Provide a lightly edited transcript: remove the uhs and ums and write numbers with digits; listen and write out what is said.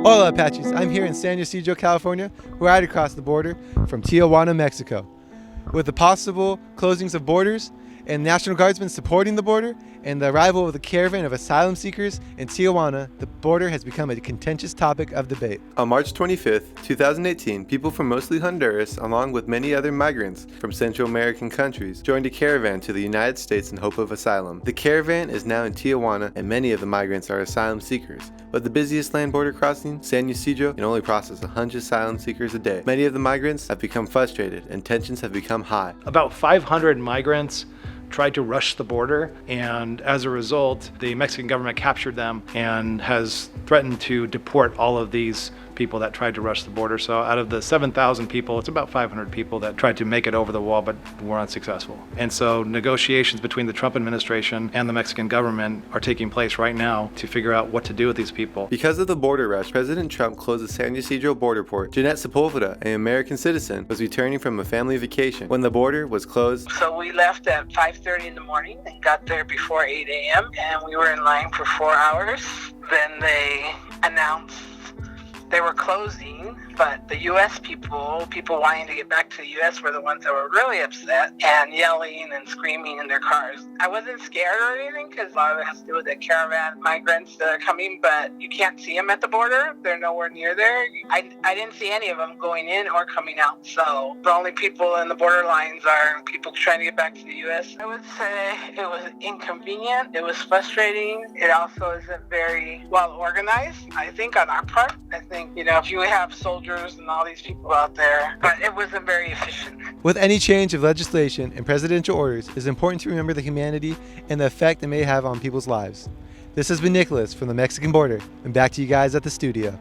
Hola Apaches, I'm here in San Ysidro, California, right across the border from Tijuana, Mexico. With the possible closings of borders and National Guardsmen supporting the border and the arrival of the caravan of asylum seekers in Tijuana, the border has become a contentious topic of debate. On March 25, 2018, people from mostly Honduras, along with many other migrants from Central American countries, joined a caravan to the United States in hope of asylum. The caravan is now in Tijuana, and many of the migrants are asylum seekers. But the busiest land border crossing, San Ysidro, can only process 100 asylum seekers a day. Many of the migrants have become frustrated, and tensions have become high. About 500 migrants tried to rush the border, and as a result, the Mexican government captured them and has threatened to deport all of these people that tried to rush the border. So out of the 7,000 people, it's about 500 people that tried to make it over the wall but were unsuccessful. And so negotiations between the Trump administration and the Mexican government are taking place right now to figure out what to do with these people. Because of the border rush, President Trump closed the San Ysidro border port. Jeanette Sepulveda, an American citizen, was returning from a family vacation when the border was closed. So we left at 5:30 in the morning and got there before 8 a.m. and we were in line for 4 hours. Then they announced they were closing, but the U.S. people wanting to get back to the U.S. were the ones that were really upset and yelling and screaming in their cars. I wasn't scared or anything because a lot of it has to do with the caravan migrants that are coming, but you can't see them at the border. They're nowhere near there. I didn't see any of them going in or coming out. So the only people in the border lines are people trying to get back to the U.S. I would say it was inconvenient. It was frustrating. It also isn't very well organized, I think, on our part. I think, if you have soldiers and all these people out there, but it wasn't very efficient. With any change of legislation and presidential orders, it is important to remember the humanity and the effect it may have on people's lives. This has been Nicholas from the Mexican border, and back to you guys at the studio.